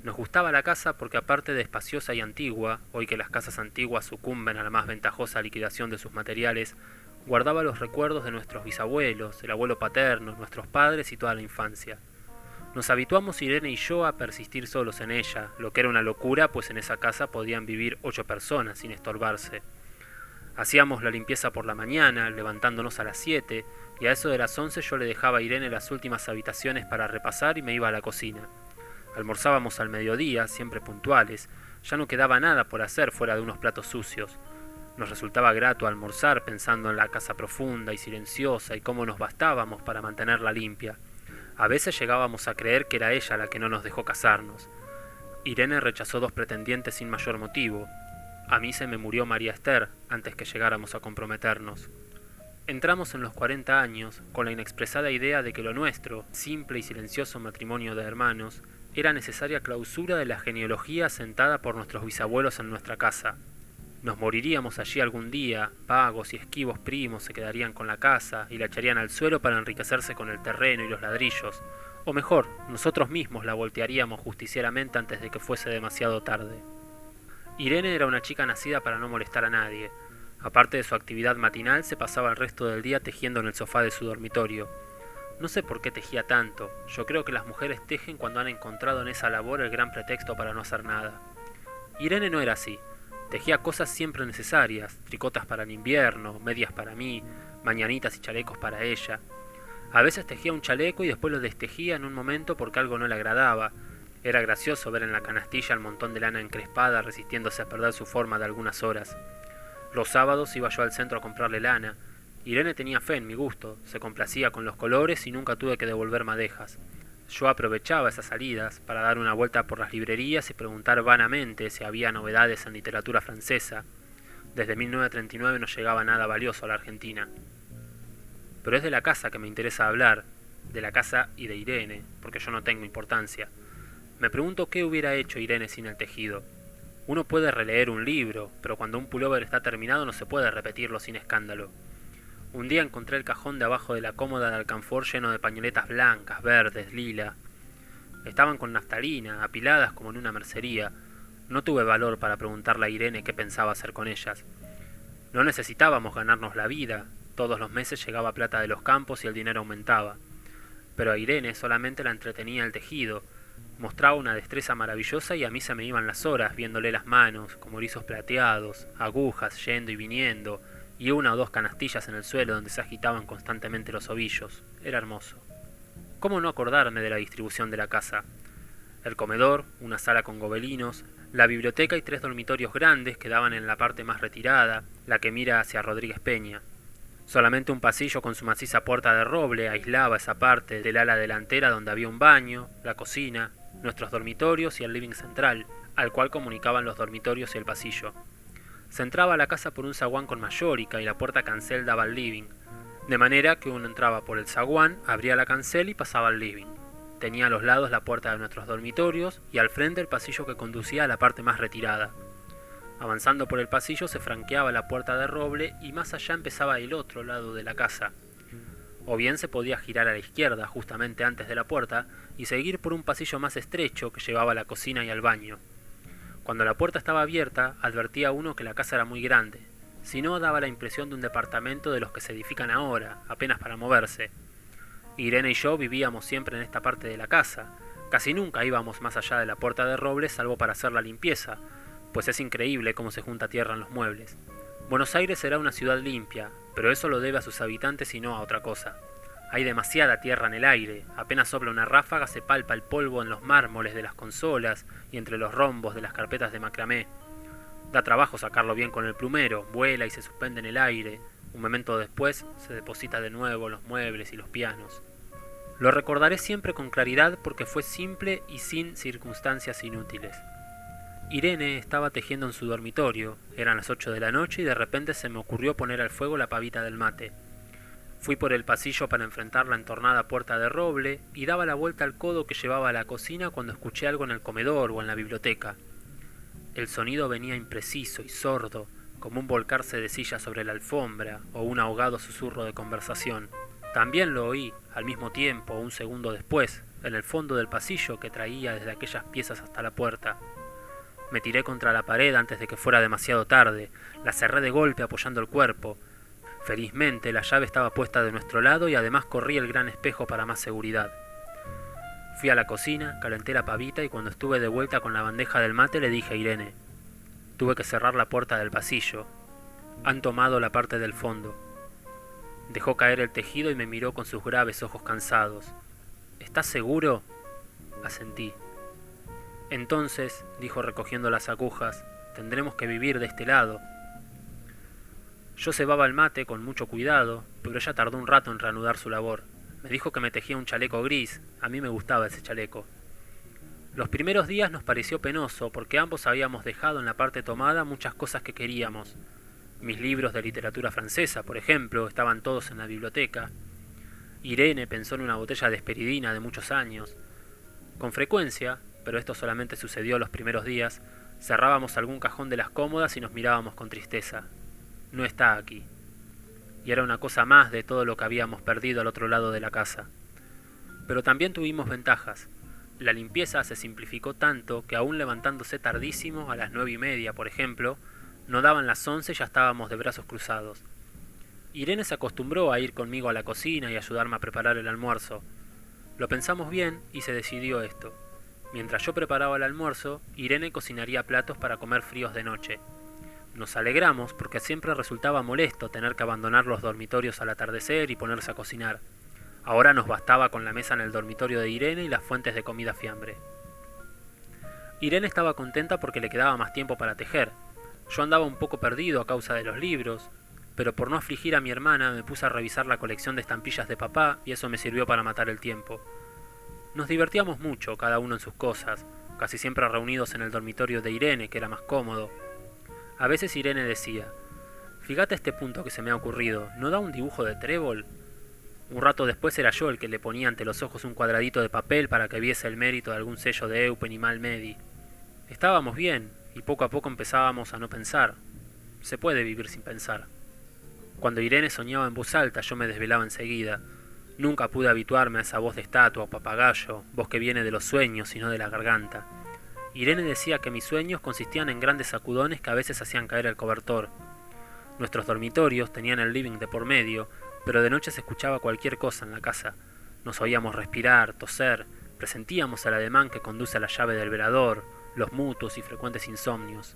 Nos gustaba la casa porque aparte de espaciosa y antigua, hoy que las casas antiguas sucumben a la más ventajosa liquidación de sus materiales, guardaba los recuerdos de nuestros bisabuelos, el abuelo paterno, nuestros padres y toda la infancia. Nos habituamos Irene y yo a persistir solos en ella, lo que era una locura, pues en esa casa podían vivir 8 personas sin estorbarse. Hacíamos la limpieza por la mañana, levantándonos a las 7, y a eso de las 11 yo le dejaba a Irene las últimas habitaciones para repasar y me iba a la cocina. Almorzábamos al mediodía, siempre puntuales, ya no quedaba nada por hacer fuera de unos platos sucios. Nos resultaba grato almorzar pensando en la casa profunda y silenciosa y cómo nos bastábamos para mantenerla limpia. A veces llegábamos a creer que era ella la que no nos dejó casarnos. Irene rechazó 2 pretendientes sin mayor motivo. A mí se me murió María Esther antes que llegáramos a comprometernos. Entramos en los 40 años con la inexpresada idea de que lo nuestro, simple y silencioso matrimonio de hermanos, era necesaria clausura de la genealogía sentada por nuestros bisabuelos en nuestra casa. Nos moriríamos allí algún día, vagos y esquivos primos se quedarían con la casa y la echarían al suelo para enriquecerse con el terreno y los ladrillos, o mejor, nosotros mismos la voltearíamos justicieramente antes de que fuese demasiado tarde. Irene era una chica nacida para no molestar a nadie. Aparte de su actividad matinal, se pasaba el resto del día tejiendo en el sofá de su dormitorio. No sé por qué tejía tanto. Yo creo que las mujeres tejen cuando han encontrado en esa labor el gran pretexto para no hacer nada. Irene no era así. Tejía cosas siempre necesarias, tricotas para el invierno, medias para mí, mañanitas y chalecos para ella. A veces tejía un chaleco y después lo destejía en un momento porque algo no le agradaba. Era gracioso ver en la canastilla el montón de lana encrespada resistiéndose a perder su forma de algunas horas. Los sábados iba yo al centro a comprarle lana. Irene tenía fe en mi gusto, se complacía con los colores y nunca tuve que devolver madejas. Yo aprovechaba esas salidas para dar una vuelta por las librerías y preguntar vanamente si había novedades en literatura francesa. Desde 1939 no llegaba nada valioso a la Argentina. Pero es de la casa que me interesa hablar, de la casa y de Irene, porque yo no tengo importancia. Me pregunto qué hubiera hecho Irene sin el tejido. Uno puede releer un libro, pero cuando un pullover está terminado no se puede repetirlo sin escándalo. Un día encontré el cajón de abajo de la cómoda de alcanfor lleno de pañoletas blancas, verdes, lila. Estaban con naftalina, apiladas como en una mercería. No tuve valor para preguntarle a Irene qué pensaba hacer con ellas. No necesitábamos ganarnos la vida. Todos los meses llegaba plata de los campos y el dinero aumentaba. Pero a Irene solamente la entretenía el tejido. Mostraba una destreza maravillosa y a mí se me iban las horas viéndole las manos, como erizos plateados, agujas yendo y viniendo, y 1 o 2 canastillas en el suelo donde se agitaban constantemente los ovillos. Era hermoso. ¿Cómo no acordarme de la distribución de la casa? El comedor, una sala con gobelinos, la biblioteca y 3 dormitorios grandes que daban en la parte más retirada, la que mira hacia Rodríguez Peña. Solamente un pasillo con su maciza puerta de roble aislaba esa parte del ala delantera donde había un baño, la cocina, nuestros dormitorios y el living central, al cual comunicaban los dormitorios y el pasillo. Se entraba a la casa por un zaguán con mayórica y la puerta cancel daba al living, de manera que uno entraba por el zaguán, abría la cancel y pasaba al living. Tenía a los lados la puerta de nuestros dormitorios y al frente el pasillo que conducía a la parte más retirada. Avanzando por el pasillo se franqueaba la puerta de roble y más allá empezaba el otro lado de la casa. O bien se podía girar a la izquierda justamente antes de la puerta y seguir por un pasillo más estrecho que llevaba a la cocina y al baño. Cuando la puerta estaba abierta, advertía uno que la casa era muy grande. Si no, daba la impresión de un departamento de los que se edifican ahora, apenas para moverse. Irene y yo vivíamos siempre en esta parte de la casa. Casi nunca íbamos más allá de la puerta de roble salvo para hacer la limpieza, pues es increíble cómo se junta tierra en los muebles. Buenos Aires será una ciudad limpia, pero eso lo debe a sus habitantes y no a otra cosa. Hay demasiada tierra en el aire, apenas sopla una ráfaga se palpa el polvo en los mármoles de las consolas y entre los rombos de las carpetas de macramé. Da trabajo sacarlo bien con el plumero, vuela y se suspende en el aire. Un momento después se deposita de nuevo en los muebles y los pianos. Lo recordaré siempre con claridad porque fue simple y sin circunstancias inútiles. Irene estaba tejiendo en su dormitorio, eran las 8 de la noche y de repente se me ocurrió poner al fuego la pavita del mate. Fui por el pasillo para enfrentar la entornada puerta de roble y daba la vuelta al codo que llevaba a la cocina cuando escuché algo en el comedor o en la biblioteca. El sonido venía impreciso y sordo, como un volcarse de silla sobre la alfombra o un ahogado susurro de conversación. También lo oí, al mismo tiempo o un segundo después, en el fondo del pasillo que traía desde aquellas piezas hasta la puerta. Me tiré contra la pared antes de que fuera demasiado tarde, la cerré de golpe apoyando el cuerpo. Felizmente la llave estaba puesta de nuestro lado y además corrí el gran espejo para más seguridad. Fui a la cocina, calenté la pavita y cuando estuve de vuelta con la bandeja del mate le dije a Irene: tuve que cerrar la puerta del pasillo. Han tomado la parte del fondo. Dejó caer el tejido y me miró con sus graves ojos cansados. ¿Estás seguro? Asentí. Entonces, dijo recogiendo las agujas, tendremos que vivir de este lado. Yo cebaba el mate con mucho cuidado, pero ella tardó un rato en reanudar su labor. Me dijo que me tejía un chaleco gris, a mí me gustaba ese chaleco. Los primeros días nos pareció penoso porque ambos habíamos dejado en la parte tomada muchas cosas que queríamos. Mis libros de literatura francesa, por ejemplo, estaban todos en la biblioteca. Irene pensó en una botella de esperidina de muchos años. Con frecuencia, pero esto solamente sucedió los primeros días, cerrábamos algún cajón de las cómodas y nos mirábamos con tristeza. No está aquí. Y era una cosa más de todo lo que habíamos perdido al otro lado de la casa. Pero también tuvimos ventajas. La limpieza se simplificó tanto que aún levantándose tardísimo, a las 9:30, por ejemplo, no daban las 11 y ya estábamos de brazos cruzados. Irene se acostumbró a ir conmigo a la cocina y ayudarme a preparar el almuerzo. Lo pensamos bien y se decidió esto. Mientras yo preparaba el almuerzo, Irene cocinaría platos para comer fríos de noche. Nos alegramos porque siempre resultaba molesto tener que abandonar los dormitorios al atardecer y ponerse a cocinar. Ahora nos bastaba con la mesa en el dormitorio de Irene y las fuentes de comida fiambre. Irene estaba contenta porque le quedaba más tiempo para tejer. Yo andaba un poco perdido a causa de los libros, pero por no afligir a mi hermana me puse a revisar la colección de estampillas de papá y eso me sirvió para matar el tiempo. Nos divertíamos mucho, cada uno en sus cosas, casi siempre reunidos en el dormitorio de Irene, que era más cómodo. A veces Irene decía: «Fíjate este punto que se me ha ocurrido, ¿no da un dibujo de trébol?». Un rato después era yo el que le ponía ante los ojos un cuadradito de papel para que viese el mérito de algún sello de Eupen y Malmedy. Estábamos bien, y poco a poco empezábamos a no pensar. Se puede vivir sin pensar. Cuando Irene soñaba en voz alta, yo me desvelaba enseguida. Nunca pude habituarme a esa voz de estatua o papagayo, voz que viene de los sueños y no de la garganta. Irene decía que mis sueños consistían en grandes sacudones que a veces hacían caer el cobertor. Nuestros dormitorios tenían el living de por medio, pero de noche se escuchaba cualquier cosa en la casa. Nos oíamos respirar, toser, presentíamos el ademán que conduce a la llave del velador, los mutuos y frecuentes insomnios.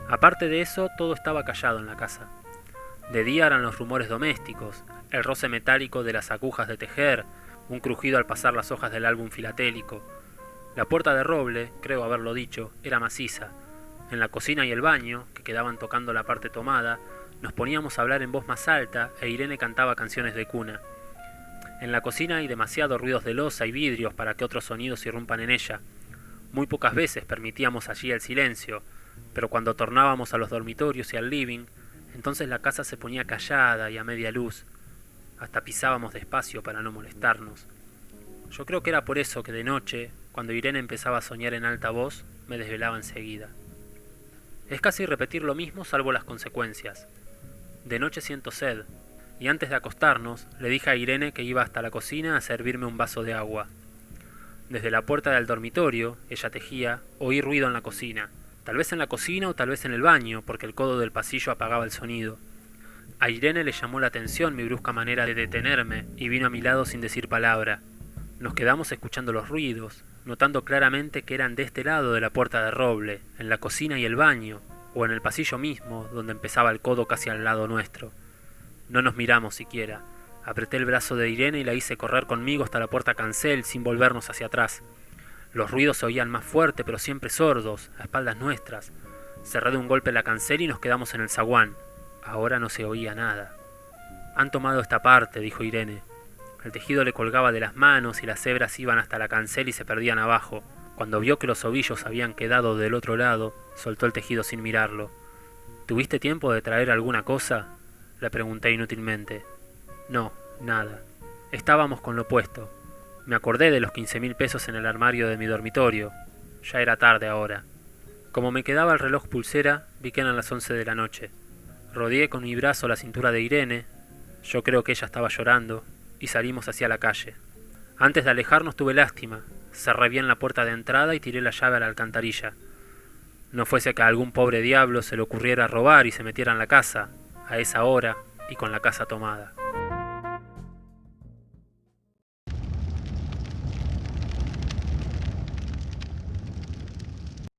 Aparte de eso, todo estaba callado en la casa. De día eran los rumores domésticos, el roce metálico de las agujas de tejer, un crujido al pasar las hojas del álbum filatélico. La puerta de roble, creo haberlo dicho, era maciza. En la cocina y el baño, que quedaban tocando la parte tomada, nos poníamos a hablar en voz más alta e Irene cantaba canciones de cuna. En la cocina hay demasiados ruidos de loza y vidrios para que otros sonidos irrumpan en ella. Muy pocas veces permitíamos allí el silencio, pero cuando tornábamos a los dormitorios y al living, entonces la casa se ponía callada y a media luz. Hasta pisábamos despacio para no molestarnos. Yo creo que era por eso que de noche, cuando Irene empezaba a soñar en alta voz, me desvelaba enseguida. Es casi repetir lo mismo salvo las consecuencias. De noche siento sed, y antes de acostarnos le dije a Irene que iba hasta la cocina a servirme un vaso de agua. Desde la puerta del dormitorio, ella tejía, oí ruido en la cocina. Tal vez en la cocina o tal vez en el baño, porque el codo del pasillo apagaba el sonido. A Irene le llamó la atención mi brusca manera de detenerme y vino a mi lado sin decir palabra. Nos quedamos escuchando los ruidos, notando claramente que eran de este lado de la puerta de roble, en la cocina y el baño, o en el pasillo mismo, donde empezaba el codo casi al lado nuestro. No nos miramos siquiera. Apreté el brazo de Irene y la hice correr conmigo hasta la puerta cancel sin volvernos hacia atrás. Los ruidos se oían más fuerte, pero siempre sordos, a espaldas nuestras. Cerré de un golpe la cancel y nos quedamos en el zaguán. Ahora no se oía nada. «Han tomado esta parte», dijo Irene. El tejido le colgaba de las manos y las hebras iban hasta la cancel y se perdían abajo. Cuando vio que los ovillos habían quedado del otro lado, soltó el tejido sin mirarlo. «¿Tuviste tiempo de traer alguna cosa?», le pregunté inútilmente. «No, nada. Estábamos con lo puesto. Me acordé de los 15.000 pesos en el armario de mi dormitorio. Ya era tarde ahora. Como me quedaba el reloj pulsera, vi que eran las 11 de la noche. Rodeé con mi brazo la cintura de Irene, yo creo que ella estaba llorando, y salimos hacia la calle. Antes de alejarnos tuve lástima, cerré bien la puerta de entrada y tiré la llave a la alcantarilla. No fuese que a algún pobre diablo se le ocurriera robar y se metiera en la casa, a esa hora y con la casa tomada.